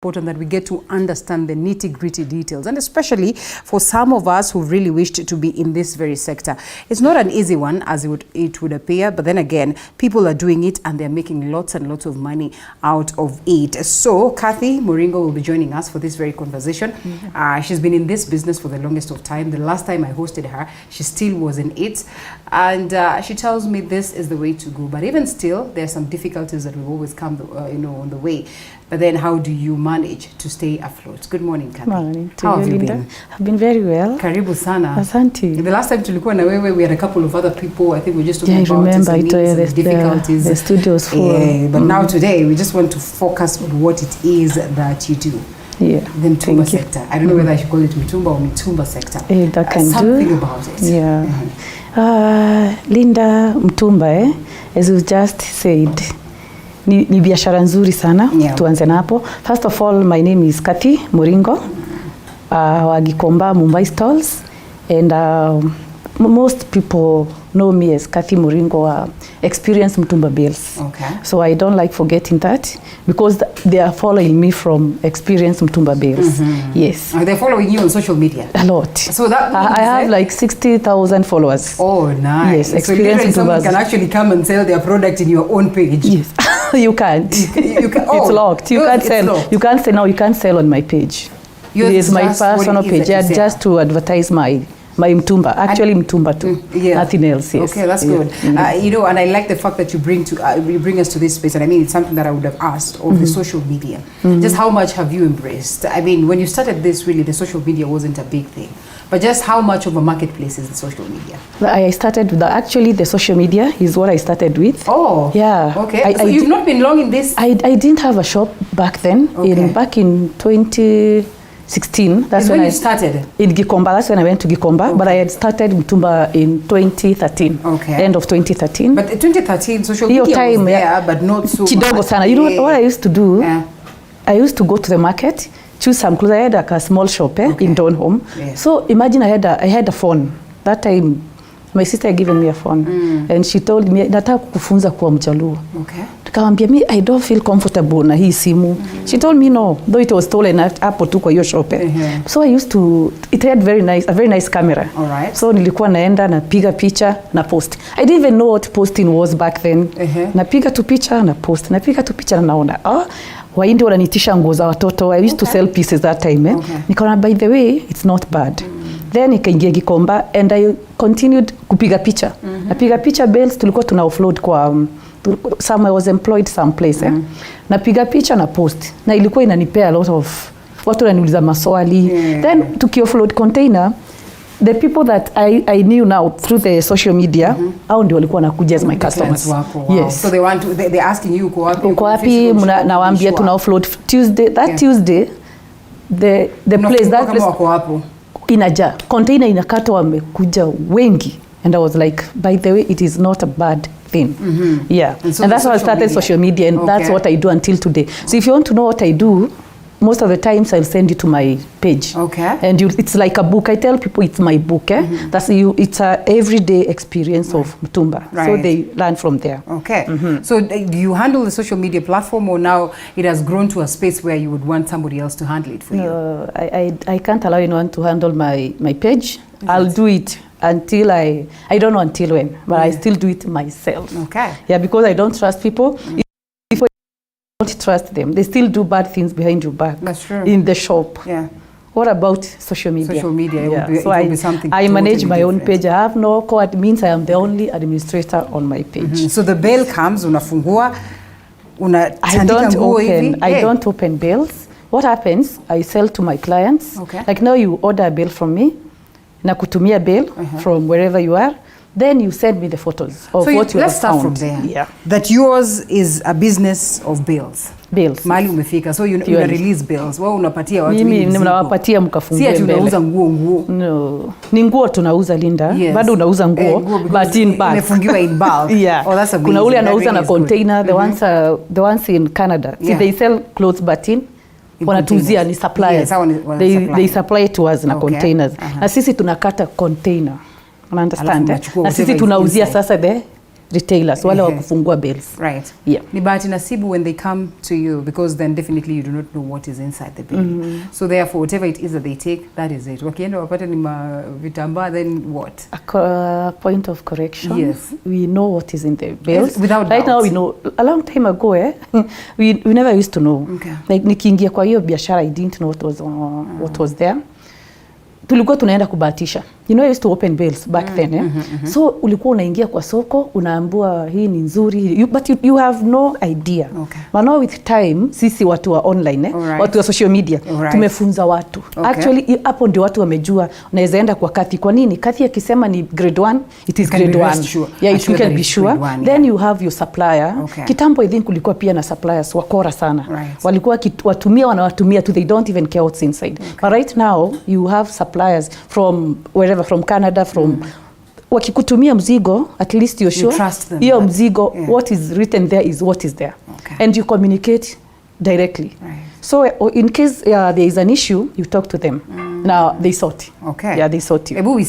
important that we get to understand the nitty-gritty details, and especially for some of us who really wished to be in this very sector. It's not an easy one as it would appear, but then again, people are doing it and they're making lots and lots of money out of it. So Cathy Muringo will be joining us for this very conversation. She's been in this business for the longest of time. The last time I hosted her, she still was in it, and she tells me this is the way to go. But even still, there are some difficulties that will always come on the way. But then how do you manage to stay afloat? Good morning, Cathy. Morning. How have you been? I've been very well. Karibu sana. Asante. The last time tulikuwa na wewe, we had a couple of other people. I think we just talking about some difficulties. The studio's full. But now today, we just want to focus on what it is that you do. Yeah. The Mitumba sector. I don't know whether I should call it Mitumba or Mitumba sector. That can something about it. Yeah. Linda, Mitumba, as you just said, ni biashara nzuri sana. Tuanze napo. First of all, my name is Cathy Muringo, wa Gikomba Mumbai stalls, and most people know me as Cathy Muringo, experienced Mitumba bales. Okay. So I don't like forgetting that, because they are following me from experienced Mitumba bales. Yes. They're following you on social media? A lot. So that I have like 60,000 followers. Oh, nice. Yes, so literally someone can actually come and sell their product in your own page? Yes. You can't. You can, it's locked. You can't sell. Locked. You can't say no. You can't sell on my page. Yours it is my personal page. Yeah, just to advertise my Mitumba. Actually, Mitumba too. Nothing else. Yes. Okay, that's good. And I like the fact that you bring us to this space, and I mean it's something that I would have asked of the social media. Just how much have you embraced? I mean, when you started this, really, the social media wasn't a big thing. But just how much of a marketplace is the social media? I started with actually the social media is what I started with. Oh, yeah. Okay. So you've not been long in this? I didn't have a shop back then. Okay. Back in 2016. That's when I started? In Gikomba. That's when I went to Gikomba. Okay. But I had started Mitumba in 2013. Okay. End of 2013. But in 2013, social media was there, but not so kidogo sana. You know what I used to do? Yeah. I used to go to the market, choose some clothes. I had a small shop in Donholm. Yes. So imagine I had a phone. That time, my sister had given me a phone. And she told me, nataka kufunza kuwa Mjaluo. Okay. Nikamwambia, me, I don't feel comfortable na hii simu. She told me no, though it was stolen hapo tu kwa hiyo shop. So I used to, it had a very nice camera. All right. So nilikuwa naenda napiga picha na post. I didn't even know what posting was back then. Napiga tu picha na post. Napiga tu picha na naona. Waindi wananitisha nguo za watoto. I used to sell pieces that time. Nikaona, by the way, it's not bad. Then nikaingia Gikomba and I continued kupiga picha. Napiga picha bales, tulikuwa tuna offload kwa I was employed someplace. Napiga picha na post. Na ilikuwa inanipea a lot of watu wananiuliza maswali. Then tuki offload container, the people that I knew now through the social media, hao ndio walikuwa nakuja as my customers. Wow. Yes. So they're asking you uko wapi? Uko wapi? Nawaambia tuna offload Tuesday. That Tuesday the place that kama wako hapo inaja container inakata wamekuja wengi, and I was like, by the way, it is not a bad thing. Yeah. And that's how I started social media, and that's what I do until today. So if you want to know what I do, most of the times I'll send you to my page. Okay. And it's like a book. I tell people it's my book. It's a everyday experience of Mitumba. Right. So they learn from there. Okay. So do you handle the social media platform, or now it has grown to a space where you would want somebody else to handle it for you? I can't allow anyone to handle my page. I'll do it until I don't know until when, but I still do it myself. Okay. Yeah, because I don't trust people. Don't trust them. They still do bad things behind your back. That's true. In the shop. Yeah. What about social media? Social media, it will be something. I manage my own page. I have no co-admins. I am the only administrator on my page. So the bale comes, unafungua, I don't open bales. What happens? I sell to my clients. Okay. Like now, you order a bale from me, nakutumia bale from wherever you are. Then you send me the photos of what you have found. Let's start from there. Yeah. That yours is a business of bales. Bales. Mali umefika. So you release bales. Wao unapatia watu mimi ninawapatia mkafungue mbele. Si tunauza nguo. No. Ni nguo tunauza, Linda. Bado unauza nguo but in bulk. Imefungiwa in bulk. Yeah. Oh, that's a kuna ule anauza na container. The ones in Canada. See, they sell clothes but in wanatuzia ni suppliers. They supply to us na containers. Na sisi tunakata container. Understand? Na sisi tunauzia sasa retailers wale wa kufungua bales. Right. Yeah. Ni bahati nasibu when they come to you, because then definitely you do not know what is inside the bale. So therefore whatever it is that they take, that is it. Wakienda wapate ni vitambaa, then what? A point of correction. Yes. We know what is in the bales. Without right doubt. now we know. A long time ago we never used to know. Okay. Like nikiingia kwa hiyo biashara, I didn't know what was there. Tulikuwa tunaenda kubahatisha. You know, I used to open bales back then. So ulikuwa unaingia kwa soko, unaambua hii ni nzuri, but you have no idea. Okay. But now with time, sisi watu wa online, watu wa social media, tumefunza watu. Actually, hapo ndio watu wamejua, unaweza enda kwa Cathy. Kwa nini? Cathy akisema ni grade 1, it is grade 1. Sure. Yeah, you can be sure. Then you have your supplier. Kitambo I think kulikuwa pia na suppliers wakora sana. Walikuwa wanawatumia tu, they don't even care what's inside. But right now, you have suppliers from wherever, from Canada, from wakikutumia mzigo, at least you're sure hiyo mzigo, what is written there is what is there. And you communicate directly. So in case there is an issue, you talk to them. Now they sort. Yeah, they sort you. Maybe we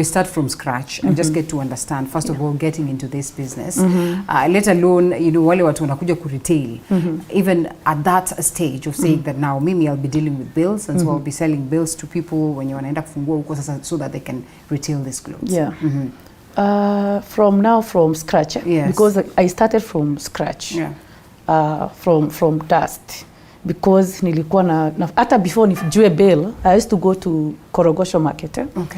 start from scratch and just get to understand, first of all, getting into this business. Let alone, you know, wale watu wanakuja ku retail. Even at that stage of saying that now mimi I'll be dealing with bills, and so I'll be selling bills to people when you wanaenda kufungua huko sasa, so that they can retail these clothes. Yeah. From scratch. Because I started from scratch. From dust. Because nilikuwa na hata before nijue bale, I used to go to Korogosho market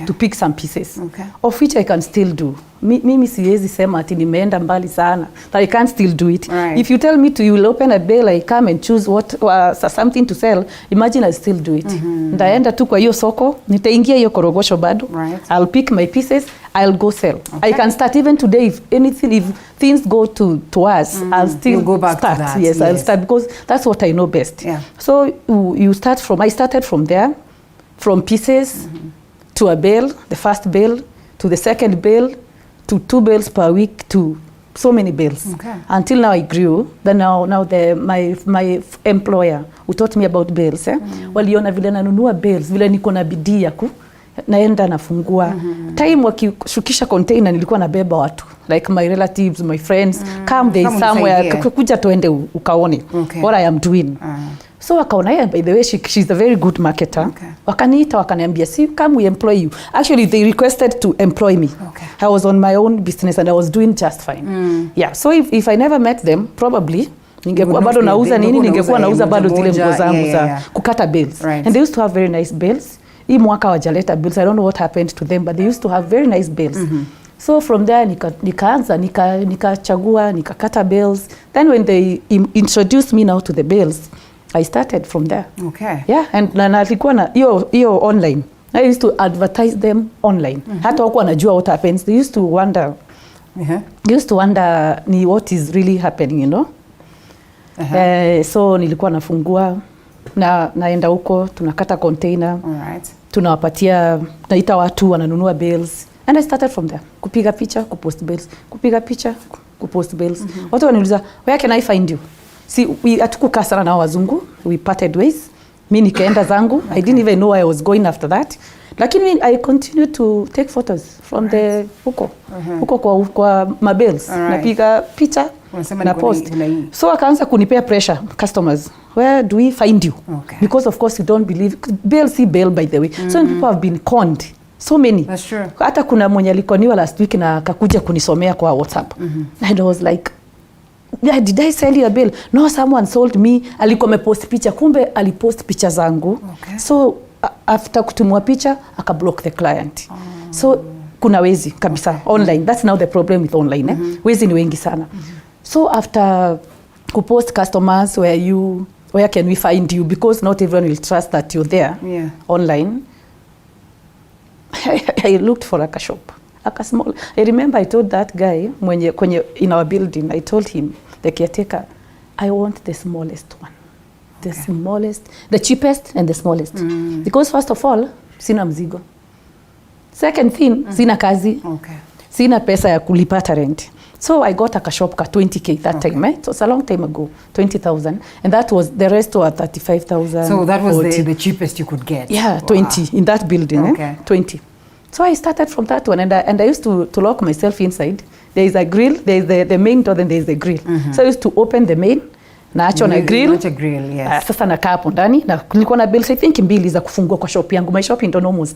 to pick some pieces, of which I can still do. Mimi siwezi sema ati nimeenda mbali sana, but I can still do it. If you tell me you will open a bale, I come and choose what something to sell, imagine I still do it. Ndaenda tu kwa hiyo soko, nitaingia hiyo Korogosho bado, I'll pick my pieces, I'll go sell. I can start even today if things go to us, I'll still go back start. To that. Yes, I'll start because that's what I know best. So I started from there, from pieces to a bale, the first bale, to the second bale, to 2 bales per week, to so many bales. Until now I grew. Then now my employer who taught me about bales, waliona vile nanunua bales, vile niko na bidii ya naenda nafungua. Time wakishukisha container nilikuwa nabeba watu, like my relatives, my friends, come there somewhere, kuja tuende ukaone what I am doing. So wakaona, by the way, she's a very good marketer. Wakaniita, wakaniambia, see, come we employ you. Actually, they requested to employ me. I was on my own business and I was doing just fine. Yeah, so if I never met them, probably ningekuwa bado nauza nini, ningekuwa nauza bado zile nguo zangu za kukata bales. And they used to have very nice bales. Hii mwaka wajaleta bales, I don't know what happened to them, but they used to have very nice bales. So from there nikaanza nikachagua nikakata bales. Then when they introduced me now to the bales, I started from there. Yeah, and nalikuwa na hiyo online. I used to advertise them online. Hata wako wanajua what happens. They used to wonder. They used to wonder ni what is really happening, you know. So nilikuwa nafungua naenda huko, tunakata container. Tunawapatia, naita watu wananunua bales. And I started from there. Kupiga picha, kupost bales. Kupiga picha, kupost bales. Watu wananiuliza, where can I find you? See, hatukukaa sana na wazungu. We parted ways. Mimi nikaenda zangu. I didn't even know I was going after that. Lakini I continued to take photos from the huko kwa mabales. Napiga picha na post. So akaanza kunipea pressure customers. Where do we find you? Because of course you don't believe bale, see bale by the way. So many people have been conned. So many. That's true. Hata kuna mwenye alikoniwa last week na akakuja kunisomea kwa WhatsApp. And I was like, yeah, did I sell you a bale? No, someone sold me. Alikuwa amepost picha, kumbe alipost picha zangu. So after kutumwa picha akablock the client. So kuna wezi kabisa online. That's now the problem with online. Wezi ni wengi sana. So after kupost customers, where can we find you? Because not everyone will trust that you're there online. I looked for a shop. Small. I remember I told that guy kwenye in our building, I told him, the caretaker, I want the smallest one. The smallest, the cheapest and the smallest. Because first of all, sina mzigo. Second thing, sina kazi. Sina pesa ya kulipata rent. So I got a shop ka 20k that time. It was a long time ago, 20,000. And that was, the rest were 35,000. So that was the cheapest you could get? Yeah, 20 in that building. 20. So I started from that one, and I used to lock myself inside there is a grill, there is the main door, then there is the grill. So I used to open the main, naacho na grill. Yes. Sasa nakaa hapo ndani na kulikuwa na bills I think mbili za kufungua kwa shop yangu. My shop in Tonomo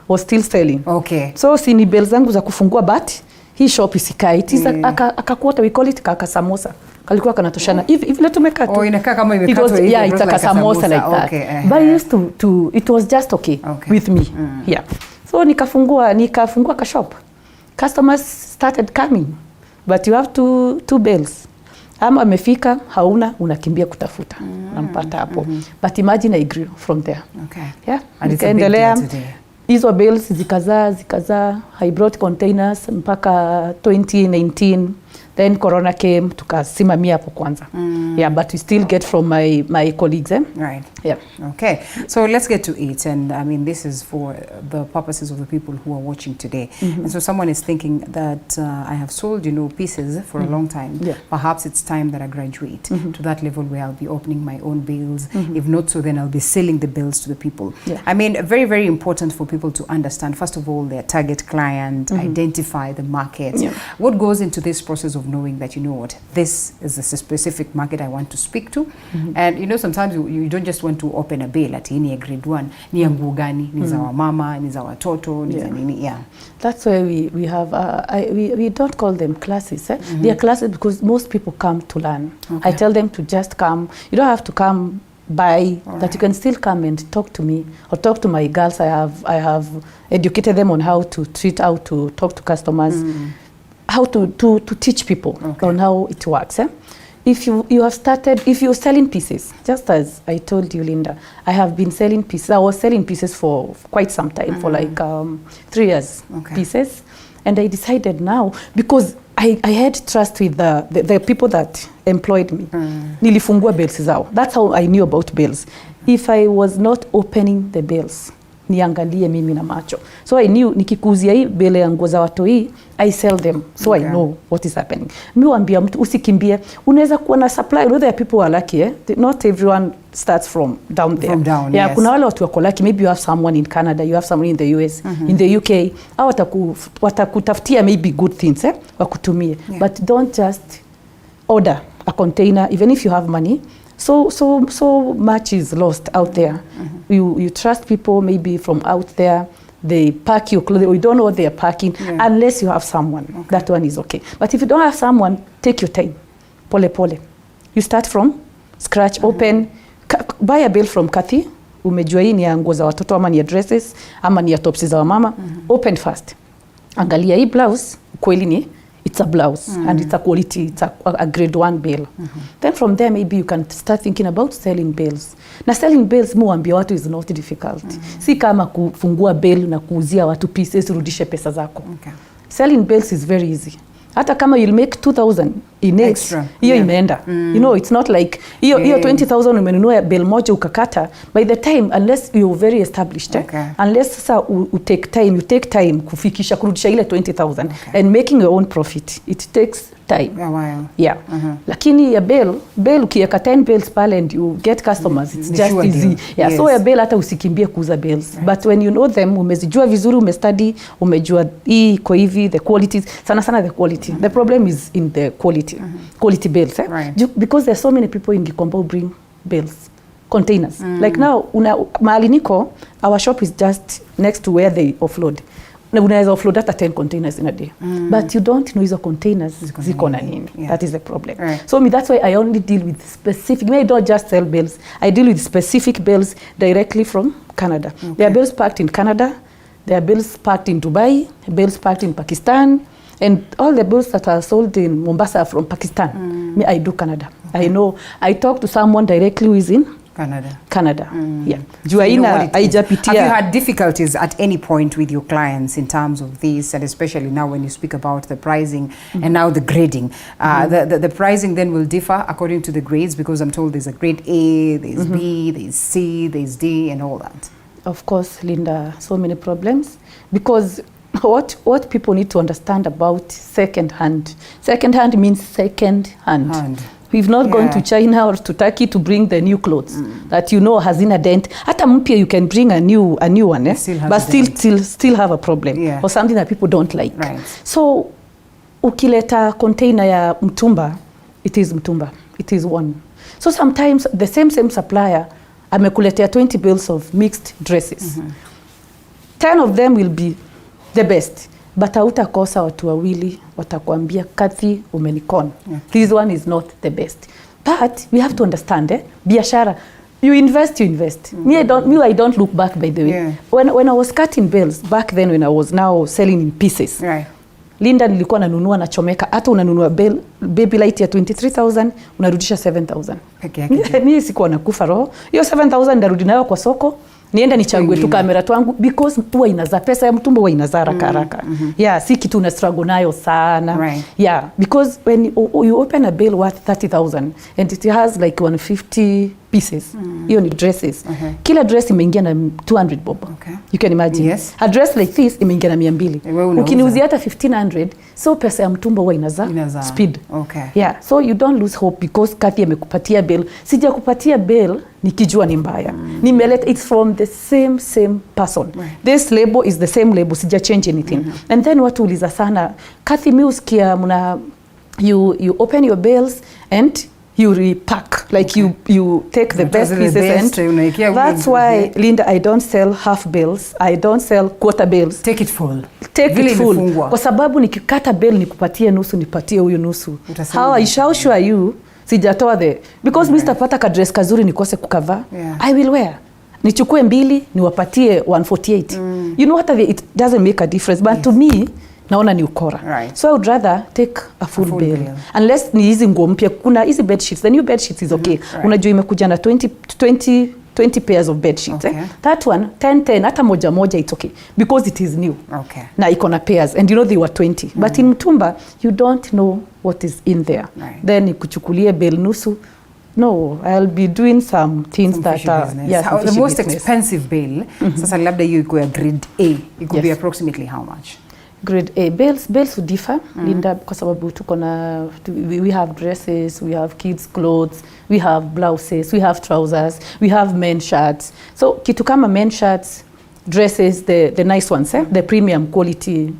was still selling. Okay. So si ni bills zangu za kufungua, but hii shop isikai. It is akakuota, we call it kaka samosa. Kalikuwa kanatoshana hivi vile tumeka tu. Inakaa kama imekatwa hivi. Yeah, it's like a samosa like that. Okay. But I used to it was just okay with me. Yeah. So nikafungua ka shop. Customers started coming. But you have two bales. Ama amefika hauna, unakimbia kutafuta. Unampata hapo. But imagine I grew from there. Okay. Yeah. And it's a big deal today. Hizo bales zikazaa. I brought containers mpaka 2019. Then Corona came, tukasimamia hapo kwanza. Yeah, but we still get from my colleagues. Right. Yeah. Okay. So let's get to it. And I mean, this is for the purposes of the people who are watching today. And so someone is thinking that I have sold, pieces for a long time. Yeah. Perhaps it's time that I graduate to that level where I'll be opening my own bales. If not so, then I'll be selling the bales to the people. Yeah. I mean, very, very important for people to understand, first of all, their target client, identify the market. Yeah. What goes into this process of knowing that, this is a specific market I want to speak to. And sometimes you don't just want to open a bale at any grade 1. Ni ya nguo gani, ni za wamama, ni za watoto, ni za nini. Yeah. That's why we have we don't call them classes. They are classes because most people come to learn. Okay. I tell them to just come. You don't have to come by, that you can still come and talk to me or talk to my girls. I have educated them on how to talk to customers. How to teach people on how it works. If you have started, if you're selling pieces, just as I told you, Linda, I have been selling pieces. I was selling pieces for quite some time, for like 3 years, pieces. And I decided now, because I had trust with the people that employed me. Nilifungua bales zao. That's how I knew about bales. If I was not opening the bales, niangalie mimi na macho. So I knew nikikuzia hii bale ya nguo za watu hii, I sell them. So I know what is happening. Mimi waambia mtu usikimbie. Unaweza kuwa na supply. There are people who are lucky. Not everyone starts from down there. Yes. Kuna wale watu wako lucky. Maybe you have someone in Canada, you have someone in the US, in the UK. Au watakutafutia maybe good things, wakutumie. But don't just order a container even if you have money. So much is lost out there. You trust people maybe from out there. They pack your clothing. We don't know what they are packing unless you have someone. That one is okay. But if you don't have someone, take your time. Pole pole. You start from scratch, open. Buy a bale from Cathy. Umejua hii ni ya nguo za watoto ama ni ya dresses ama ni ya tops za wamama. Open first. Angalia hii blouse kweli ni it's a blouse and it's a quality, it's a grade 1 bale. Then from there maybe you can start thinking about selling bales. Na selling bales muambia watu is not difficult. Si kama kufungua bale na kuuzia watu pieces rudishe pesa zako. Selling bales is very easy. Hata kama you'll make 2,000 in extra, hiyo imeenda. It's not like hiyo 20,000 umenunua bale moja ukakata. By the time, unless you're very established, unless sasa you take time kufikisha kurudisha ile 20,000 and making your own profit, it takes time. A while. Yeah. Lakini ya bale ukiweka 10 bales pale and you get customers, it's just easy. Yeah. Yes. So ya bale hata usikimbie kuuza bales. But when you know them, umezijua vizuri, umestudy, umejua hii kwa hivi, the qualities, sana the quality. The problem is in the quality. Quality bales. Because there are so many people in Gikomba who bring bales, containers. Like now, mahali niko, our shop is just next to where they offload. Unaweza offload hata 10 containers in a day. But you don't know hizo containers ziko na nini. That is the problem. So that's why I only deal with specific. I don't just sell bales. I deal with specific bales directly from Canada. There are bales packed in Canada. There are bales packed in Dubai. Bales packed in Pakistan. And all the bales that are sold in Mombasa are from Pakistan. I do Canada. I know. I talk to someone directly who is in Canada. Yeah. Have you had difficulties at any point with your clients in terms of this, and especially now when you speak about the pricing and now the grading? The pricing then will differ according to the grades, because I'm told there's a grade A, there's B, there's C, there's D, and all that. Of course, Linda, so many problems. Because what people need to understand about second hand means second hand. We've not gone to China or to Turkey to bring the new clothes that has in a dent. Hata mpya you can bring a new one, but still have a problem or something that people don't like. So ukileta container ya mtumba, it is mtumba, it is one. So sometimes the same supplier amekuletea 20 bales of mixed dresses. 10 of them will be the best, but hautakosa watu wawili watakwambia Cathy umenikon. This one is not the best. But we have to understand, biashara, you invest. Me, I don't look back, by the way. Yeah. When I was cutting bales, back then when I was now selling in pieces, Right. Linda nilikuwa nanunua na chomeka, hata unanunua baby light ya 23,000, unarudisha 7,000. Peke yake. Mimi sikuwa nakufa roho. Hiyo 7,000 ndarudi nayo kwa soko. Nienda nichague tu kamera twangu because huwa inazaa, pesa ya mtumba huwa inazaa haraka. Yeah, si kitu una struggle nayo sana. Right. Yeah, because when you open a bale worth 30,000 and it has like 150 pieces, hiyo ni dresses. Kila dress imeingia na 200 bob. You can imagine. Yes. A dress like this imeingia na 200. Ukiniuzia hata 1,500, so pesa ya mtumba huwa inazaa speed. Yeah, so you don't lose hope because Cathy amekupatia bale. Sijakupatia bale nikijua ni mbaya. Nimeleta, it's from the same person. Right. This label is the same label, sija change anything. And then watu uliza sana, Cathy musikia muna you open your bales and you repack, like you take the best pieces and that's why Linda, I don't sell half bales, I don't sell quarter bales. Take it full. Kwa sababu nikikata bale nikupatie nusu, nipatie huyu nusu. How I shall show you, sijatoa because Mr. Pata ka dress kazuri nikose kukava. I will wear. Nichukue 2 niwapatie 148. You know what, it doesn't make a difference, but to me naona ni ukora. Right. So I would rather take a full bale. Unless ni hizi nguo mpya, kuna hizi bed sheets, the new bed sheets is okay. Right. Unajua imekuja na 20 pairs of bed sheets. That one 10 hata moja it's okay because it is new. Na iko na pairs and you know they were 20. But in mtumba you don't know what is in there. Right. Then nikuchukulie bale nusu. No, I'll be doing some things that are the most expensive bale. Sasa labda hiyo iko ya grade A. It could be approximately how much? Grade A bales would differ, Linda, kwa sababu tuko na we have dresses, we have kids clothes, we have blouses, we have trousers, we have men shirts. So kitu kama men shirts, dresses, the nice ones, the premium quality.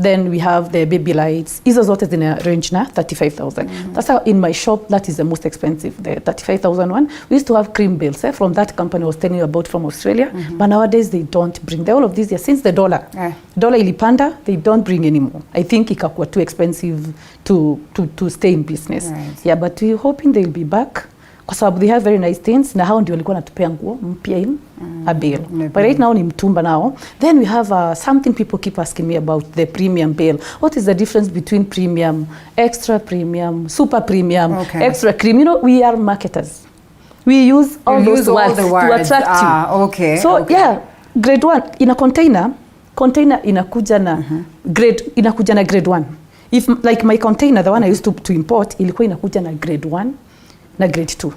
Then we have the baby lights. Hizo zote zina range na 35,000. That's how in my shop that is the most expensive, the 35,000 one. We used to have cream bales from that company I was telling you about from Australia. But nowadays they don't bring all of these since the dollar ilipanda, they don't bring anymore. I think ikakuwa too expensive to stay in business. Right. Yeah, but we're hoping they'll be back. Kwa sababu they have very nice things na hao ndio walikuwa natupea nguo mpya in a bale. But right now ni mtumba now. Then we have something people keep asking me about, the premium bale. What is the difference between premium, extra premium, super premium, extra cream? You know, we are marketers. We use all those words to attract you. So yeah, grade 1 in a container inakuja na grade 1. If like my container, the one I used to import, ilikuwa inakuja na grade 1 na grade 2.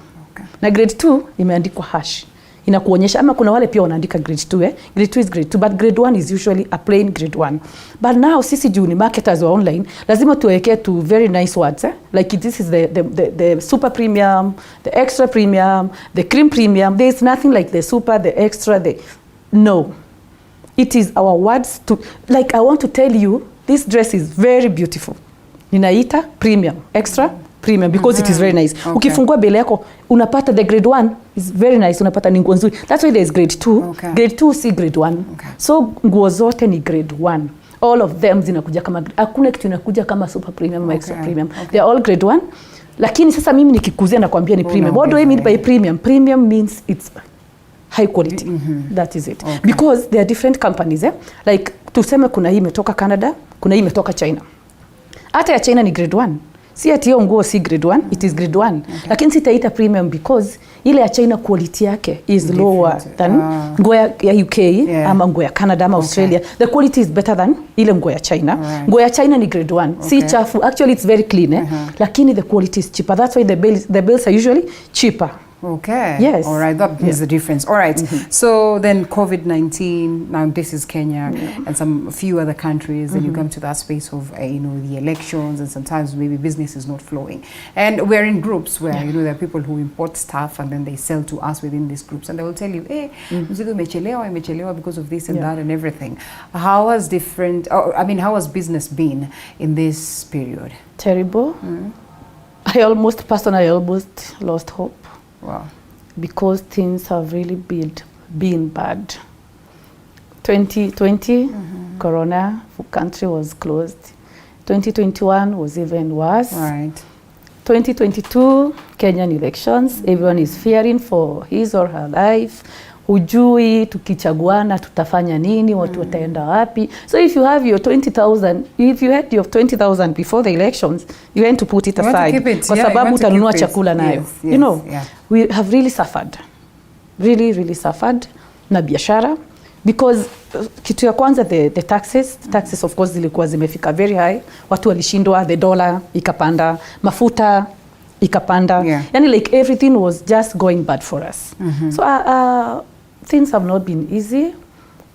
Na grade 2 imeandikwa hash. Inakuonyesha, ama kuna wale pia wanaandika grade 2 grade 2 is grade 2, but grade 1 is usually a plain grade 1. But now sisi juu ni marketers wa online, lazima tuwekee to very nice words like this is the super premium, the extra premium, the cream premium. There is nothing like the super, the extra, no. It is our words to, like I want to tell you, this dress is very beautiful. Ninaita premium, extra premium because it is very nice. Ukifungua bale yako unapata the grade 1 is very nice, unapata ni nguo nzuri. That's why there is grade 2. Grade 2 si grade 1. So nguo zote ni grade 1. All of them zinakuja kama, hakuna kitu inakuja kama super premium ama extra premium. They are all grade 1. Lakini sasa mimi nikikuzia na kuambia ni premium. What do I mean by premium? Premium means it's high quality. That is it. Because there are different companies like tuseme kuna hii imetoka Canada, kuna hii imetoka China. Hata ya China ni grade 1. Si ati hiyo nguo si grade 1, it is grade 1. Lakini sitaita premium because ile ya China quality yake is lower than nguo ya UK ama nguo ya Canada ama Australia. The quality is better than ile nguo ya China. Nguo ya China ni grade 1. Si chafu. Actually it's very clean lakini the quality is cheaper. That's why the bales are usually cheaper. Okay. Yes. All right. That is the difference. All right. So then COVID-19, now this is Kenya and a few other countries, and you come to that space of, the elections, and sometimes maybe business is not flowing. And we're in groups where, there are people who import stuff and then they sell to us within these groups, and they will tell you, hey, mzigo imechelewa because of this and that and everything. How has business been in this period? Terrible. I almost lost hope. Wow. Because things have really been bad. 2020, Corona, country was closed. 2021 was even worse. Right. 2022, Kenyan elections, everyone is fearing for his or her life. Hujui tukichaguana tutafanya nini, watu wataenda wapi. So if you have your 20,000, if you had your 20,000 before the elections, you want to put it aside. Kwa sababu utanunua chakula nayo. We have really suffered. Really suffered na biashara. Because kitu ya kwanza, the taxes of course zilikuwa zimefika very high. Watu walishindwa, the dollar ikapanda, mafuta ikapanda. Yani like everything was just going bad for us. So things have not been easy.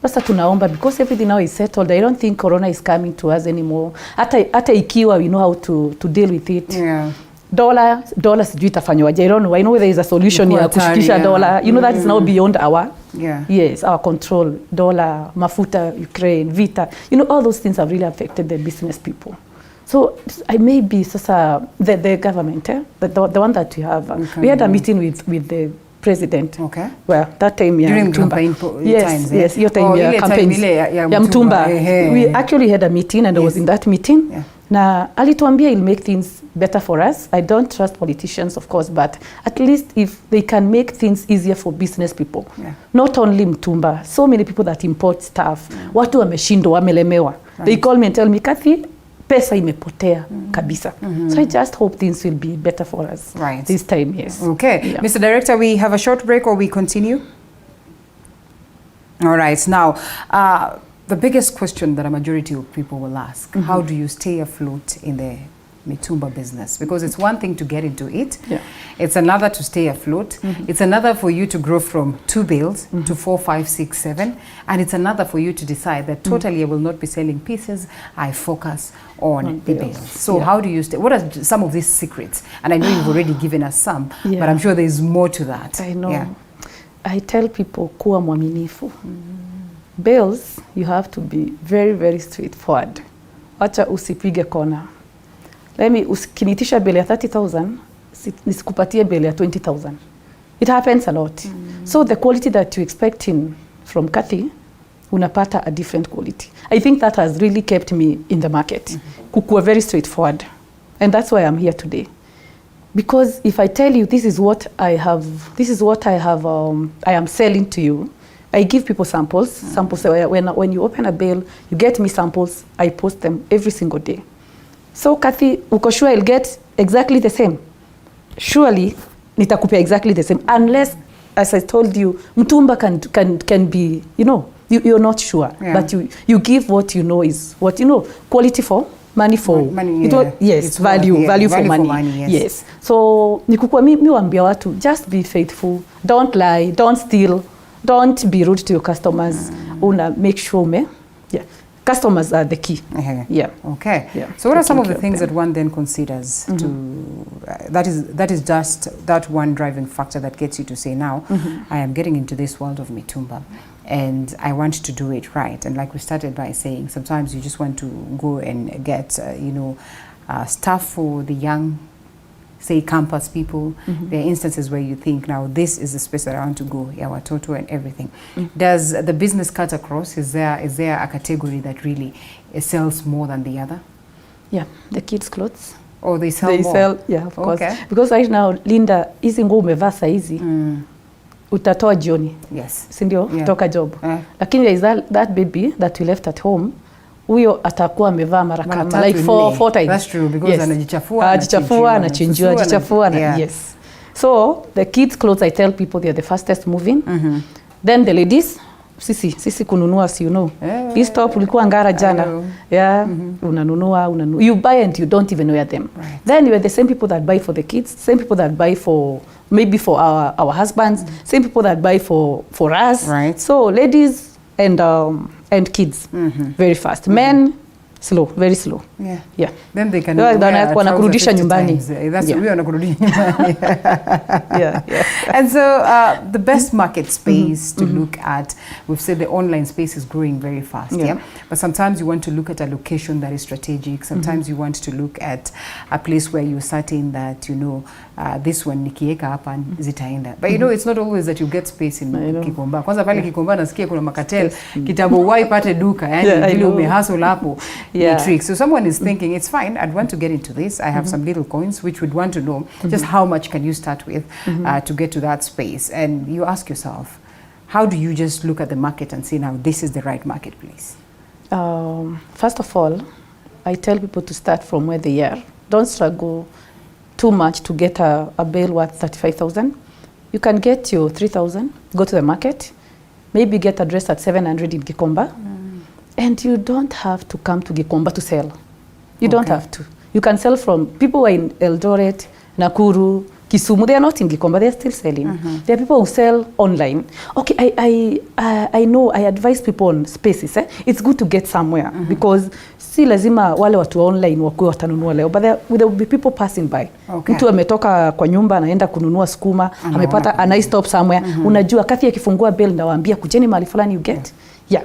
Basta tunaomba, because everything now is settled. I don't think Corona is coming to us anymore. Hata ikiwa we know how to deal with it. Dollar sijui itafanywaje. I don't know. I know there is a solution ya kushukisha dollar. That is now beyond our our control. Dollar, mafuta, Ukraine, vita. All those things have really affected the business people. So I may be the government, the one that we have. We had a meeting with the president. Okay. Well, that time during campaign times. Yes, your time campaigns. Mutumba. We actually had a meeting, and I was in that meeting. Na alituambia he'll make things better for us. I don't trust politicians, of course, but at least if they can make things easier for business people. Not only Mutumba, so many people that import stuff. Watu wameshindwa, wamelemewa. They call me and tell me, Cathy, pesa imepotea kabisa. So I just hope things will be better for us this time, yes. Okay. Mr. Director, we have a short break or we continue? All right. Now, the biggest question that a majority of people will ask, how do you stay afloat in the Mitumba business? Because it's one thing to get into it. It's another to stay afloat. It's another for you to grow from 2 bales to 4, 5, 6, 7. And it's another for you to decide that totally I will not be selling pieces. I focus on the bales. So how do you stay? What are some of these secrets? And I know you've already given us some, but I'm sure there's more to that. I know. I tell people, kuwa mwaminifu. Bales, you have to be very, very straightforward. Wacha usipige kona. Ukinitisha bale ya 30,000, nisikupatie bale ya 20,000. It happens a lot. So the quality that you expect from Cathy, unapata a different quality. I think that has really kept me in the market. Kukuwa very straightforward. And that's why I'm here today. Because if I tell you this is what I am selling to you, I give people samples. Samples, when you open a bale, you get me samples, I post them every single day. So Cathy, uko sure I'll get exactly the same? Surely, nitakupea exactly the same. Unless, as I told you, Mutumba can be, you're not sure. But you give what you know is what, quality for money for money. Yes, value for money. Yes. So nikukua mi waambia watu, just be faithful, don't lie, don't steal, don't be rude to your customers. Una make sure customers are the key. Okay. So what are some of the things that one then considers that is just that one driving factor that gets you to say, now I am getting into this world of Mitumba and I want to do it right? And like we started by saying, sometimes you just want to go and get stuff for the young, say campus people. There are instances where you think, now this is the space that I want to go, watoto and everything. Does the business cut across? Is there a category that really sells more than the other? Yeah, the kids' clothes. Oh, they sell more? They sell, yeah, of course. Because right now, Linda, hizi nguo umevaa saizi, utatoa jioni. Yes. Sindio? Kutoka job. Lakini there is that baby that we left at home, huyo atakuwa amevaa mara kama like four times. That's true, because anajichafua, anachinjua, yes. So the kids' clothes, I tell people, they are the fastest moving. Then the ladies, sisi kununua, si you know. Hii stop ulikuwa Ngara jana. Yeah, unanunua. You buy and you don't even wear them. Right. Then you are the same people that buy for the kids, same people that buy for maybe for our husbands, same people that buy for us. Right. So ladies and kids very fast. Men slow, very slow. Yeah. Then they can wanakurudisha nyumbani. That's we wanakurudisha nyumbani. Yeah. And so the best market space to look at, we've said the online space is growing very fast, but sometimes you want to look at a location that is strategic. Sometimes you want to look at a place where you're certain that, you know, this one nikieka hapa zitaenda. But you know, it's not always that you get space in Kikomba. Kwanza pale Kikomba nasikia kuna makatel, kitambo wai pate duka, yani vile umehustle hapo. Trick. So someone is thinking, it's fine, I'd want to get into this. I have some little coins which would want to know just how much can you start with to get to that space. And you ask yourself, how do you just look at the market and say, now this is the right marketplace? First of all, I tell people to start from where they are. Don't struggle too much to get a bale worth 35,000. You can get your 3,000, go to the market, maybe get a dress at 700 in Gikomba. And you don't have to come to Gikomba to sell. You don't have to. You can sell from people who are in Eldoret, Nakuru, Kisumu. They are not in Gikomba. They are still selling. There are people who sell online. Okay, I know. I advise people on spaces. It's good to get somewhere because si lazima wale watu online wakuwe watanunua leo, but there will be people passing by. Mtu ametoka kwa nyumba anaenda kununua sukuma, amepata a nice stop somewhere. Unajua Cathy akifungua bale ndawaambia kujeni mahali fulani you get. Yeah.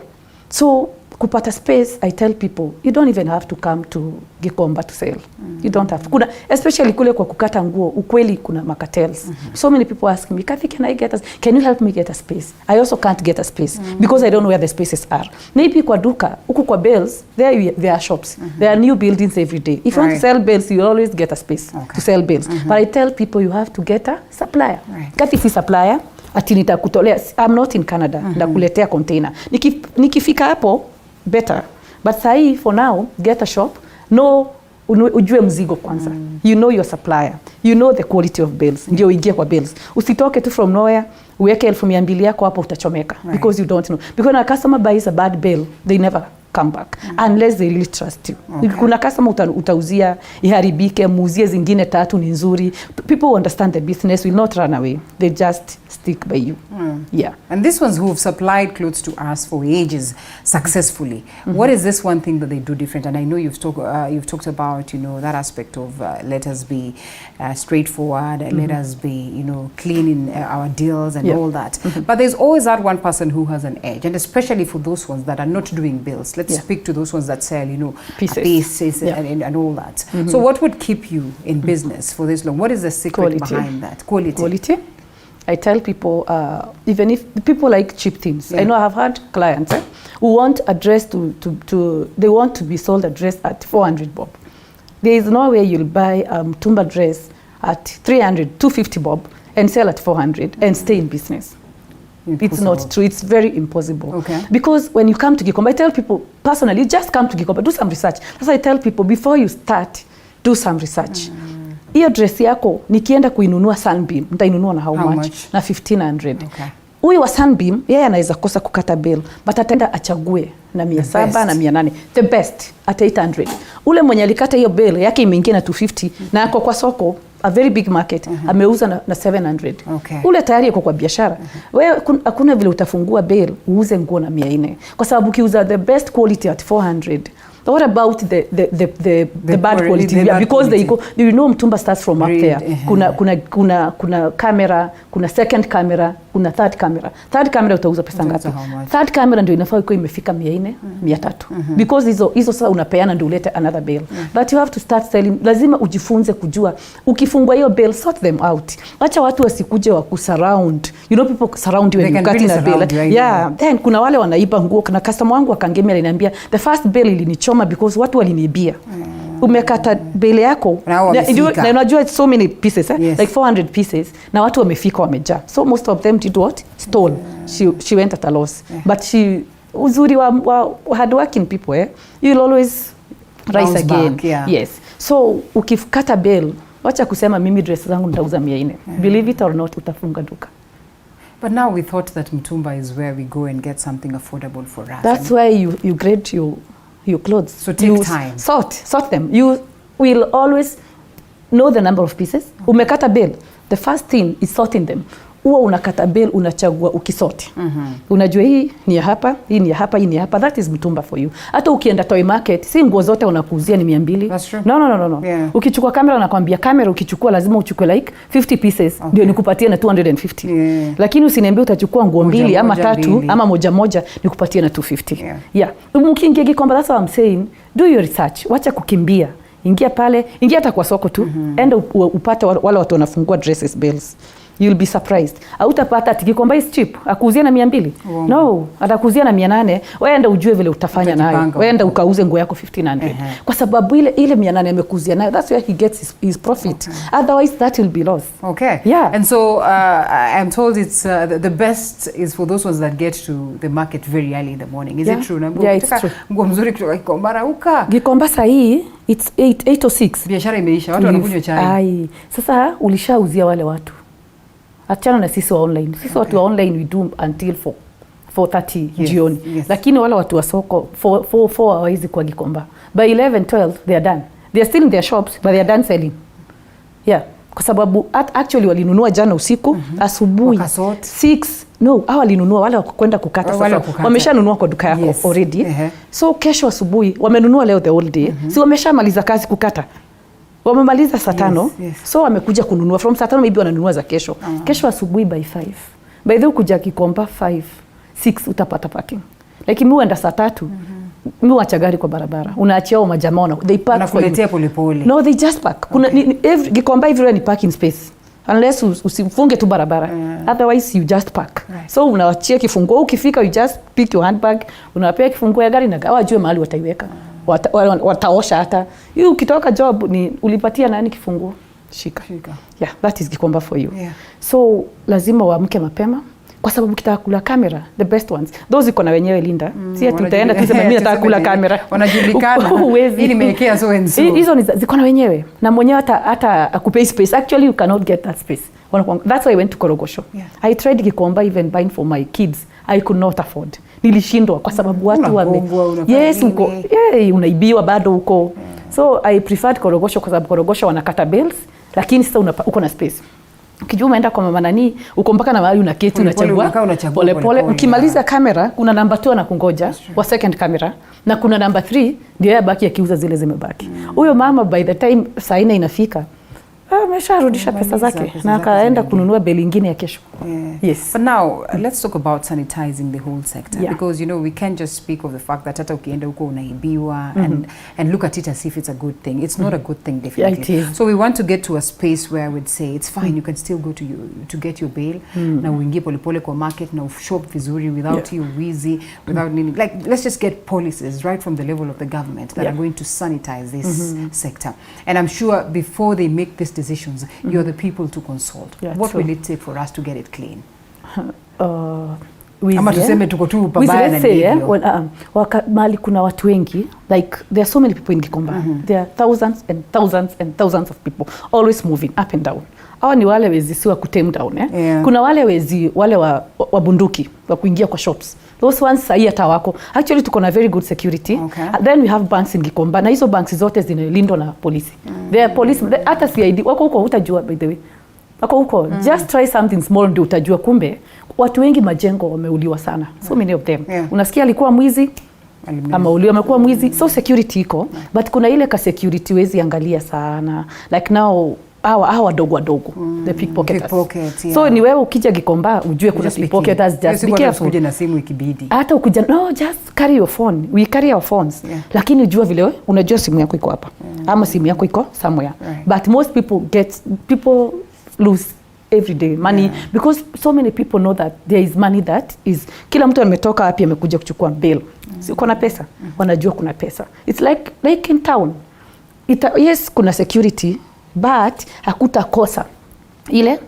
So kupata space, I tell people, you don't even have to come to Gikomba to sell. You don't have to. Kuna, especially kule kwa kukata nguo, ukweli kuna makatels. So many people ask me, Cathy, can you help me get a space? I also can't get a space because I don't know where the spaces are. Maybe kwa duka, uku kwa bales, there are shops. There are new buildings every day. If you want to sell bales, you always get a space to sell bales. But I tell people you have to get a supplier. Cathy si supplier, ati nitakutolea. I'm not in Canada, ndakuletea container. Nikifika hapo, better. But sahi, for now, get a shop. No, ujue mzigo kwanza. You know your supplier. You know the quality of bales. Ndio uingie kwa bales. Usitoke tu from nowhere, uweke 200 yako hapo utachomeka. Because you don't know. Because when a customer buys a bad bale, they never come back unless they really trust you. Kuna customer utauzia iharibike, muuzie zingine 3 ni nzuri. People who understand the business will not run away. They just stick by you. Yeah. And these ones who've supplied clothes to us for ages successfully, what is this one thing that they do different? And I know you've talked about, you know, that aspect of let us be straightforward, let us be, you know, clean in our deals and all that. But there's always that one person who has an edge, and especially for those ones that are not doing bills. Let's speak to those ones that sell, you know, pieces and all that. So what would keep you in business for this long? What is the secret behind that? Quality. I tell people, even if people like cheap things, I know I have had clients who want a dress they want to be sold a dress at 400 bob. There is no way you'll buy a Mitumba dress at 300, 250 bob and sell at 400 and stay in business. Impossible. It's not true. It's very impossible. Because when you come to Gikomba, I tell people, personally, just come to Gikomba, do some research. That's why I tell people, before you start, do some research. Hiyo dress yako, nikienda kuinunua Sunbeam, nitainunua na how much? Na 1,500. Huyu wa Sunbeam, yeye anaweza kosa kukata bill, but ataenda achague na 700 na 800. The best at 800. Ule mwenye alikata hiyo bill yake imeingia na 250 na ako kwa soko, a very big market, ameuza na 700. Ule tayari yuko kwa biashara. Wewe hakuna vile utafungua bill uuze nguo na 400 kwa sababu ukiuza the best quality at 400. What about the bad quality? Because they go, you know, Mitumba starts from up there. Kuna camera, kuna second camera, kuna third camera. Third camera utauza pesa ngapi? Third camera ndio inafaa iko imefika 400, 300. Because hizo sasa unapeana ndio ulete another bill. But you have to start selling. Lazima ujifunze kujua. Ukifungwa hiyo bill, sort them out. Acha watu wasikuje wa kusurround. You know, people surround you when you got in a bill. Yeah. Then kuna wale wanaiba nguo. Kuna customer wangu akangemea aliniambia the first bill ilinichoma because watu walinibia. Umekata bale yako na unajua it's so many pieces like 400 pieces na watu wamefika wamejaa. So most of them did what? Stole. She went at a loss. But uzuri wa hard working people you'll always rise again. Yes. So ukikata bale, wacha kusema mimi dress zangu nitauza 400. Believe it or not, utafunga duka. But now we thought that Mitumba is where we go and get something affordable for us. That's why you grade your clothes. So take time. Sort them. You will always know the number of pieces. Umekata bale. The first thing is sorting them. Uwa unakata bale, unachagua ukisorti. Unajua hii ni ya hapa, hii ni ya hapa, hii ni ya hapa. That is Mitumba for you. Hata ukienda toy market, si nguo zote unakuuzia ni 200. That's true. No. Yeah. Ukichukua kamera nakwambia kamera ukichukua lazima uchukue like 50 pieces. Okay. Ndio nikupatie na 250. Yeah. Lakini usiniambie utachukua nguo 2 ama 3 ama moja nikupatie na 250. Yeah. Mkiingia Gikomba, that's what I'm saying. Do your research. Wacha kukimbia. Ingia pale, ingia hata kwa soko tu. Enda upate wale watu wanafungua dresses bales. You'll be surprised. Hautapata ati Gikomba is cheap. Akuuzia na 200. No, atakuzia na 800. Wewe enda ujue vile utafanya nayo. Wewe enda ukauze nguo yako 1500. Kwa sababu ile 800 amekuzia nayo, that's where he gets his profit. Otherwise that will be loss. Okay. Yeah. And so I'm told it's the best is for those ones that get to the market very early in the morning. Is it true? Yeah, it's true. Nguo mzuri kutoka Gikomba rauka. Gikomba sahi it's 8 or 6. Biashara imeisha. Watu wanakunywa chai. Ai. Sasa ulishauzia wale watu. Achana na sisi wa online. Sisi watu wa online we do until 4:30 jioni. Yes. Lakini wale watu wa soko 4 hawezi kwa Gikomba. By 11-12 they are done. They are still in their shops but they are done selling. Yeah. Kwa sababu actually walinunua jana usiku, asubuhi 6. No, hao walinunua wale kwenda kukata sasa. Wameshanunua kwa duka yako already. So kesho asubuhi wamenunua leo the whole day. Si wameshamaliza kazi kukata. Wamemaliza saa 5. So wamekuja kununua from saa 5 maybe wananunua za kesho. Kesho asubuhi by 5. By the way kuja Gikomba 5, 6 utapata parking. Like mimi huenda saa 3. Mimi wacha gari kwa barabara. Unaachia wao majamaa they park. Wanakuletea polepole. No, they just park. Kuna Gikomba everywhere ni parking space. Unless usifunge tu barabara. Otherwise you just park. So unaachia kifunguo, ukifika you just pick your handbag, unapea kifunguo ya gari na wajue mahali wataiweka. Wataosha hata. Hiyo ukitoka job ni ulipatia nani kifunguo? Shika. Yeah, that is Gikomba for you. Yeah. So lazima uamke mapema kwa sababu kitaka kula kamera, the best ones. Those iko na wenyewe Linda. Si ati utaenda tu sema mimi nataka kula kamera. Wanajulikana. Hii nimewekea so and so. Hizo ziko na wenyewe. Na mwenyewe hata akupe space. Actually you cannot get that space. That's why I went to Korogosho. Yeah. I tried Gikomba even buying for my kids. I could not afford. Nilishindwa kwa sababu watu unaibiwa bado huko. So I preferred Korogosho kwa sababu Korogosho wanakata bales, lakini sasa uko na space. Ukijua umeenda kwa mama nani, uko mpaka na mahali unaketi unachagua pole. Ukimaliza kamera kuna number 2 anakungoja wa second camera na kuna number 3 ndio yabaki akiuza zile zimebaki. Huyo mama by the time saa 4 inafika amesharudisha pesa zake na akaenda kununua bale nyingine ya kesho. Yes. But now let's talk about sanitizing the whole sector because we can't just speak of the fact that hata ukienda huko unaibiwa and look at it as if it's a good thing. It's not a good thing definitely. Yeah, so we want to get to a space where I would say it's fine, you can still go to get your bale na uingie polepole kwa market na ushop vizuri without you wheezy, without needing, like let's just get policies right from the level of the government that are going to sanitize this sector. And I'm sure before they make this decisions, you're the people to consult. What will it take for us to get it clean? Ama tuseme tuko tu pabaya na hivyo. Mali kuna watu wengi, like there are so many people in Gikomba. There are thousands and thousands and thousands of people always moving up and down. Hawa ni wale wezi siwa kutem down. Kuna wale wezi, wale wa bunduki, wa kuingia kwa shops. Those ones sahi hata wako. Actually tuko na very good security. Then we have banks in Gikomba. Na hizo banks zote zinalindwa na polisi. There are police, hata CID, wako huko utajua by the way. Wako huko, just try something small ndio utajua kumbe. Watu wengi majengo wameuliwa sana. So many of them. Unasikia alikuwa mwizi, ama uliwa amekuwa mwizi. So security iko. But kuna ile ka security wezi angalia sana. Like now, hawa dogo the pickpocketers. So ni wewe ukija Gikomba ujue kuna pickpocketers, just be careful. Usikuja na simu ikibidi. Hata ukija just carry your phone. We carry our phones. Lakini ujue vile unajua simu yako iko hapa. Ama simu yako iko somewhere. But most people lose every day money because so many people know that there is money that is kila mtu ametoka wapi amekuja kuchukua bale. Si kuna pesa, wanajua kuna pesa. It's like in town. Yes kuna security but hakutakosa ile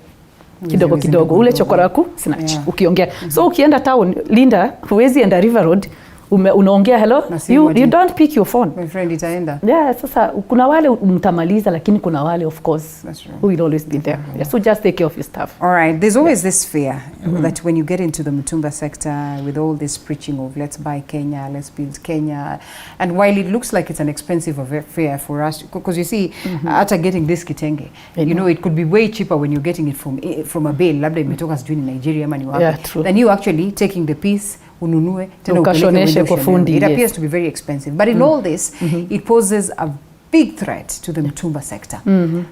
kidogo ule chokoraku snatch ukiongea. So ukienda town Linda huwezi enda River Road unaongea hello, you don't pick your phone. My friend itaenda. Yeah, sasa kuna wale mtamaliza, lakini kuna wale of course who will always be there. Yeah, so just take care of your stuff. All right, there's always this fear that when you get into the Mitumba sector with all this preaching of let's buy Kenya, let's build Kenya, and while it looks like it's an expensive affair for us, because you see, after getting this kitenge, you know, it could be way cheaper when you're getting it from a bale, labda imetoka sijui ni Nigeria ama ni wapi, than you actually taking the piece, ununue, tena ukashoneshe kwa fundi. It appears to be very expensive. But in all this, it poses a big threat to the Mitumba sector.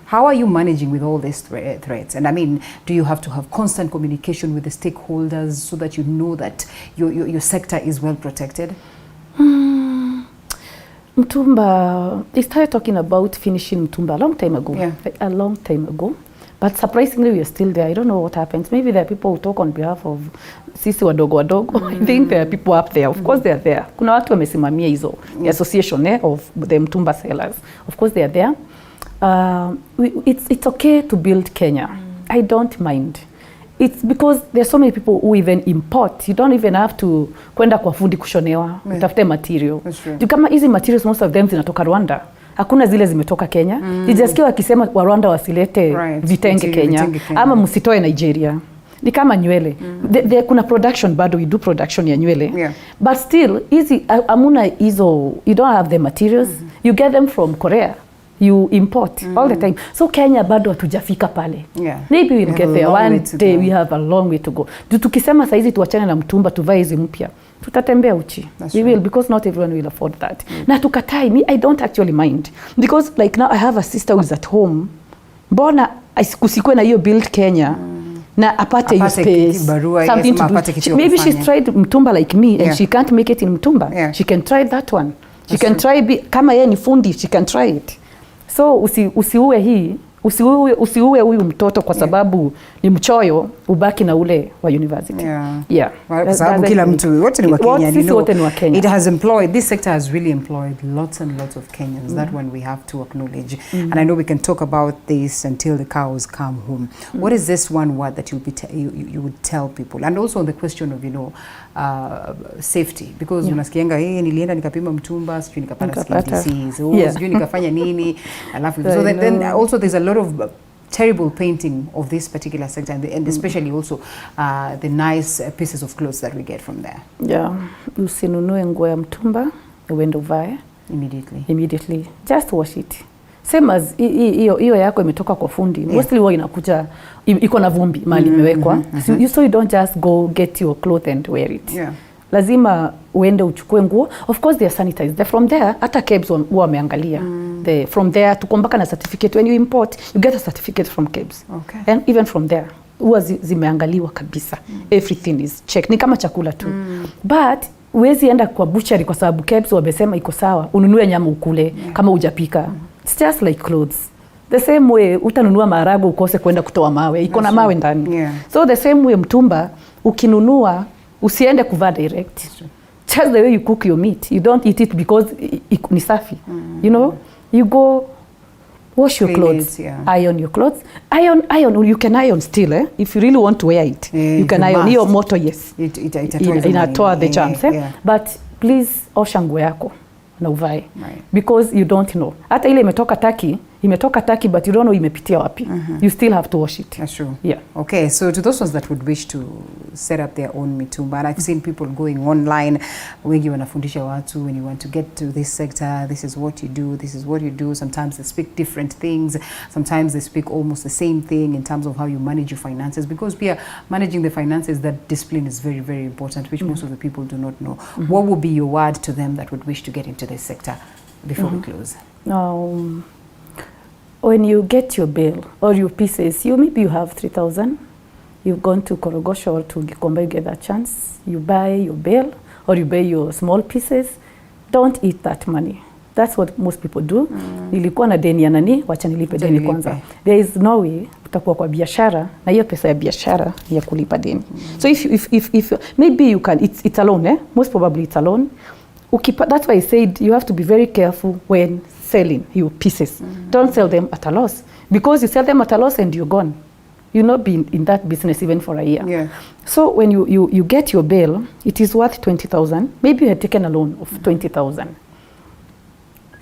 How are you managing with all these threats? And I mean, do you have to have constant communication with the stakeholders so that you know that your sector is well protected? Mitumba, they started talking about finishing Mitumba a long time ago. Yeah. A long time ago. But surprisingly, we are still there. I don't know what happens. Maybe there are people who talk on behalf of sisi wadogo. I think there are people up there. Of course they are there. Kuna watu wamesimamia hizo association of the Mitumba sellers. Of course they are there. It's okay to build Kenya. I don't mind. It's because there's so many people who even import. You don't even have to kwenda kwa fundi kushonewa, utafute material. Kama hizi materials, most of them zinatoka Rwanda. Hakuna zile zimetoka Kenya. Nijasikia wakisema wa Rwanda wasilete vitenge Kenya. Ama msitoe Nigeria. Ni kama nywele. Kuna production, bado we do production ya nywele. But still, amuna hizo, you don't have the materials. You get them from Korea. You import all the time. So Kenya bado hatujafika pale. Maybe we'll get there one day. We have a long way to go. Tukisema saizi tuachane na Mitumba tuvae hizi mpya, tutatembea uchi. We will, because not everyone will afford that. Na tukatai, I don't actually mind. Because like now I have a sister who is at home. Mbona kusikwe na hiyo build Kenya na apate your space, something to do. Maybe she's tried Mitumba like me and she can't make it in Mitumba. She can try that one. She can try, kama yeye ni fundi, she can try it. So usiue huyu mtoto kwa sababu ni mchoyo, ubaki na ule wa university. Kwa sababu kila mtu wote ni wa Kenya. It has employed, this sector has really employed lots and lots of Kenyans. That one we have to acknowledge. And I know we can talk about this until the cows come home. What is this one word that you would tell people? And also on the question of, you know, safety, because unasikianga nilienda nikapima Mitumba, sijui nikapata skin disease, sijui nikafanya nini, alafu so then also there's a lot of terrible painting of this particular sector, and especially also the nice pieces of clothes that we get from there. Usinunue nguo ya Mitumba uende uvae immediately. Just wash it. Same as hiyo yako imetoka kwa fundi. Mostly huwa inakuja iko na vumbi mali imewekwa. So you don't just go get your clothes and wear it. Lazima uende uchukue nguo. Of course they are sanitized. They're from there. Hata KEBS huwa wameangalia. From there tukombaka na certificate. When you import, you get a certificate from KEBS. And even from there, huwa zimeangaliwa kabisa. Everything is checked. Ni kama chakula tu. But uwezi enda kwa butchery kwa sababu KEBS wamesema iko sawa. Ununue nyama ukule kama hujapika. It's just like clothes. The same way utanunua maharagwe ukose kwenda kutoa mawe. Iko na mawe ndani. So the same way Mitumba ukinunua usiende kuvaa direct. Just the way you cook your meat. You don't eat it because ni safi. You know? You go wash your clothes, iron your clothes. Iron, you can iron still, If you really want to wear it. You can iron your moto, yes. Inatoa the germs, But please osha nguo yako na uvae. Because you don't know. Hata ile imetoka Turkey, but you don't know imepitia wapi. You still have to wash it. That's true. Okay, so to those ones that would wish to set up their own Mitumba, and I've seen people going online, wengi wanafundisha watu, when you want to get to this sector, this is what you do, this is what you do. Sometimes they speak different things. Sometimes they speak almost the same thing in terms of how you manage your finances, because we are managing the finances, that discipline is very, very important, which most of the people do not know. What would be your word to them that would wish to get into this sector before we close? When you get your bale or your pieces, maybe you have 3,000. You've gone to Korogosho or to Gikomba, you get that chance. You buy your bale or you buy your small pieces. Don't eat that money. That's what most people do. Nilikuwa na deni ya nani, wacha nilipe deni kwanza. There is no way utakuwa kwa biashara na hiyo pesa ya biashara ya kulipa deni. So if maybe you can, it's alone, Most probably it's alone. That's why I said you have to be very careful when selling your pieces. Don't sell them at a loss, because you sell them at a loss and you're gone. You'll not be in that business even for a year. Yeah. So when you get your bale, it is worth 20,000. Maybe you had taken a loan of 20,000.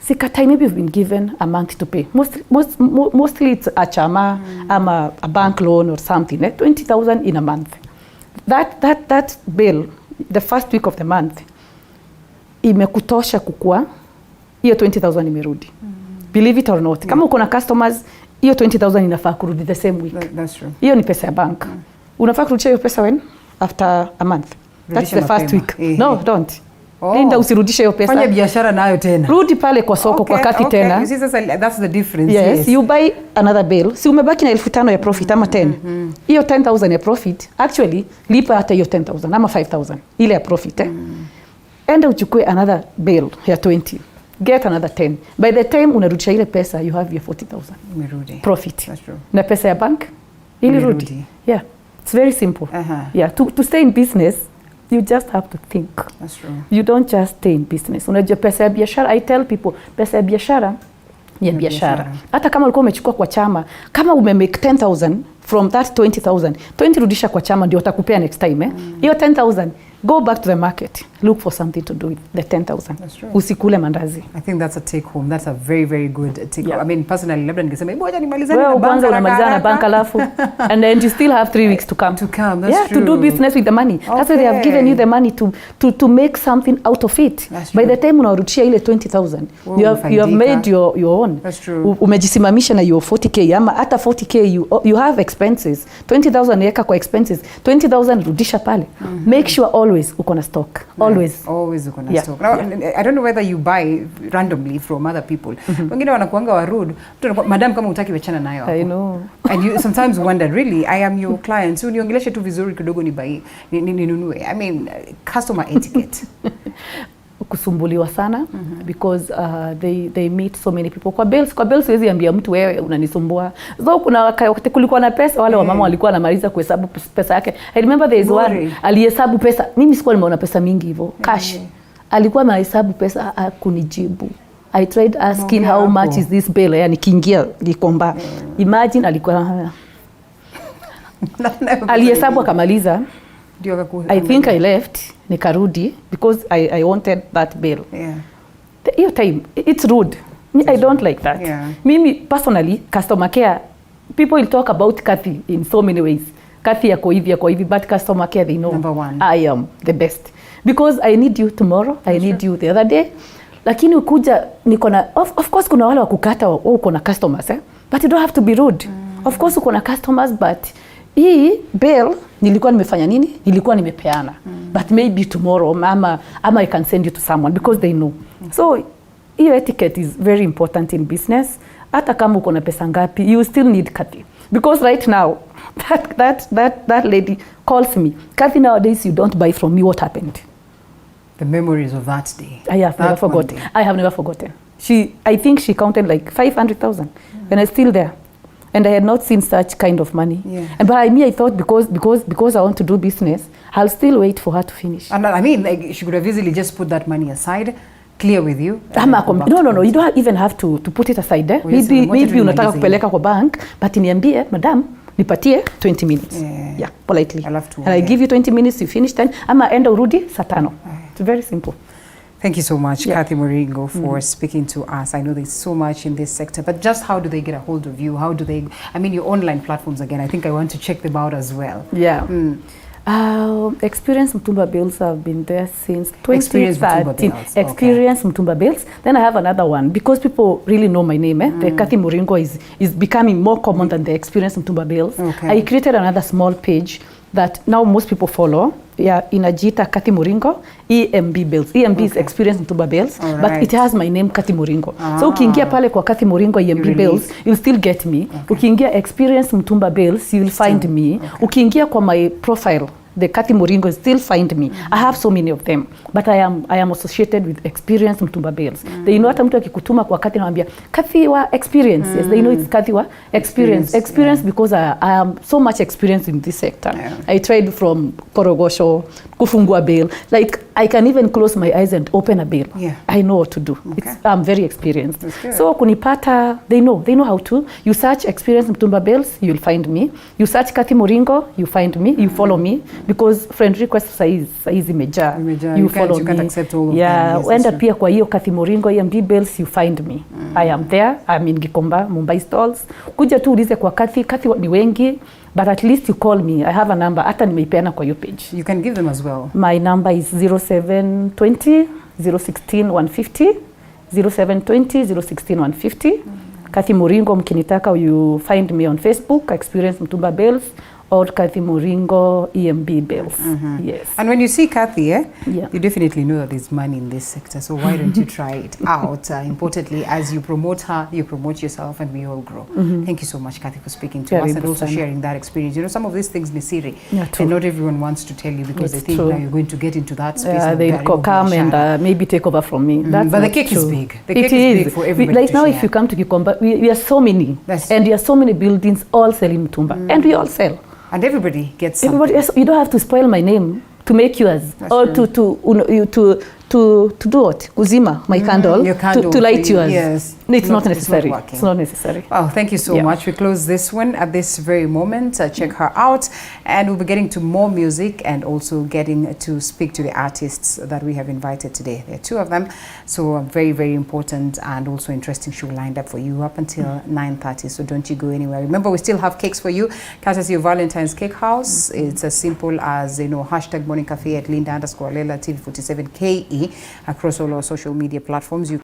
Sikatai, maybe you've been given a month to pay. Mostly it's a chama, a bank loan or something. 20,000 in a month. That bill, the first week of the month, imekutosha kukua, hiyo 20,000 imerudi. Believe it or not. Kama uko na customers, hiyo 20,000 inafaa kurudi the same week. That's true. Hiyo ni pesa ya bank. Unafaa kurudisha hiyo pesa when? After a month. That's the first week. No, don't. Nenda usirudishe hiyo pesa. Fanya biashara nayo tena. Rudi pale kwa soko kwa Cathy tena. You see, that's the difference. Yes, you buy another bill. Si umebaki na 5,000 ya profit ama 10. Hiyo 10,000 ya profit, actually lipa hata hiyo 10,000 ama 5,000 ile ya profit. Enda uchukue another bill ya 20. Get another 10. By the time unarudisha ile pesa, you have your 40,000 profit. That's true. Na pesa ya bank ili rudi. Yeah, it's very simple. Yeah, to stay in business, you just have to think. That's true. You don't just stay in business. Unajua pesa ya biashara, I tell people, pesa ya biashara ya biashara. Hata kama ulikuwa umechukua kwa chama, kama umemake 10,000 from that 20,000, 20 rudisha kwa chama ndio utakupea next time. Hiyo 10,000, go back to the market. Look for something to do with the 10,000. Usikule mandazi. I think that's a take home. That's a very, very good take home. I mean, personally, labda ningesema, ngoja nimalizane na banka. Kwanza unamalizana na banka alafu. And then you still have 3 weeks to come. That's true. To do business with the money. That's why they have given you the money to make something out of it. By the time unarudishia ile 20,000, you have made your own. That's true. Umejisimamisha na your 40K ama hata 40K you have expenses. 20,000 yeka kwa expenses. 20,000 rudisha pale. Make sure always uko na stock. Always uko na stock. Now, I don't know whether you buy randomly from other people. Wengine wanakuanga wa rude. Madam, kama utaki wechana nayo hapo. I know. And you sometimes wonder, really, I am your client. So uniongeleshe tu vizuri kidogo ni buy ninunue. I mean, customer etiquette. Kusumbuliwa sana because they meet so many people. Kwa bills siwezi ambia mtu wewe unanisumbua. So kuna wakati kulikuwa na pesa, wale wamama walikuwa wanamaliza kuhesabu pesa yake. I remember there is one alihesabu pesa. Mimi sikuwa nimeona pesa mingi hivyo. Cash. Alikuwa anahesabu pesa kunijibu. I tried asking how much is this bill? Yani kiingia gikomba. Imagine alikuwa alihesabu akamaliza. I think I left nikarudi because I wanted that bill. Hiyo time it's rude. I don't like that. Mimi personally, customer care, people will talk about Cathy in so many ways. Cathy yako hivi, but customer care, they know number one. I am the best because I need you tomorrow. I need you the other day. Lakini ukuja niko na of course kuna wale wakukata uko na customers but you don't have to be rude. Of course uko na customers but hii bill nilikuwa nimefanya nini? Nilikuwa nimepeana. But maybe tomorrow ama I can send you to someone because they know. So hiyo etiquette is very important in business. Hata kama uko na pesa ngapi, you still need Cathy. Because right now that lady calls me, Cathy, nowadays you don't buy from me. What happened? The memories of that day. I have never forgotten. I have never forgotten. I think she counted like 500,000 when I was still there. And I had not seen such kind of money. And by me, I thought because I want to do business, I'll still wait for her to finish. And I mean, like, she could have easily just put that money aside, clear with you. No. You don't even have to put it aside. Maybe unataka kupeleka kwa bank, but niambie, madam, nipatie 20 minutes. Politely. And I give you 20 minutes, you finish 10. Ama enda urudi saa 5. It's very simple. Thank you so much, Cathy Muringo, for speaking to us. I know there's so much in this sector, but just how do they get a hold of you? How do they, I mean, your online platforms again, I think I want to check them out as well. Experience Mitumba Bales have been there since 2013. Experience Mitumba Bales. Then I have another one because people really know my name. The Cathy Muringo is becoming more common than the Experience Mitumba Bales. I created another small page that now most people follow. Inajita Cathy Muringo, EMB Bales. EMB is Experience Mitumba Bales, but it has my name Cathy Muringo. So ukiingia pale kwa Cathy Muringo EMB Bales, you'll still get me. Ukiingia Experience Mitumba Bales, you'll find me. Ukiingia kwa my profile the Cathy Muringo still find me. I have so many of them, but I am associated with experienced Mitumba bales. They know hata mtu akikutuma kwa Cathy naambia Cathy wa experience. Yes, they know it's Cathy wa experience because I am so much experienced in this sector. I tried from korogosho, kufungua bale. Like I can even close my eyes and open a bale. I know what to do. I'm very experienced. So kunipata, they know how to. You search experienced Mitumba bales, you'll find me. You search Cathy Muringo, you find me. You follow me because friend request saizi meja. You follow me. You can't accept all of them. Yes, wenda pia kwa hiyo Cathy Muringo EMB bales, you find me. I am there. I'm in Gikomba, Mumbai stalls. Kuja tu ulize kwa Cathy ni wengi. But at least you call me. I have a number. Hata nimeipeana kwa your page. You can give them as well. My number is 0720 016 150. 0720 016 150. Cathy Muringo mkinitaka, you find me on Facebook, Experience Mitumba Bales, or Cathy Muringo EMB Bales. Yes. And when you see Cathy, you definitely know that there's money in this sector. So why don't you try it out? Importantly, as you promote her, you promote yourself, and we all grow. Thank you so much, Cathy, for speaking to us and also sharing that experience. You know, some of these things, Nisiri, and not everyone wants to tell you because they think now you're going to get into that space. They'll come and maybe take over from me. But the cake is big. The cake is big for everybody. Like now, if you come to Gikomba, we are so many, and there are so many buildings all selling Mitumba, and we all sell. And everybody gets something. You don't have to spoil my name to make yours. That's or to do what? Kuzima, my candle, your candle to light yours. Yes. It's not necessary. It's not necessary. Wow, thank you so much. We close this one at this very moment. Check her out. And we'll be getting to more music and also getting to speak to the artists that we have invited today. There are two of them. So a very, very important and also interesting show lined up for you up until 9:30. So don't you go anywhere. Remember, we still have cakes for you. Courtesy of Valentine's Cake House. It's as simple as, you know, hashtag Morning Café at Linda_Alela TV47KE across all our social media platforms. You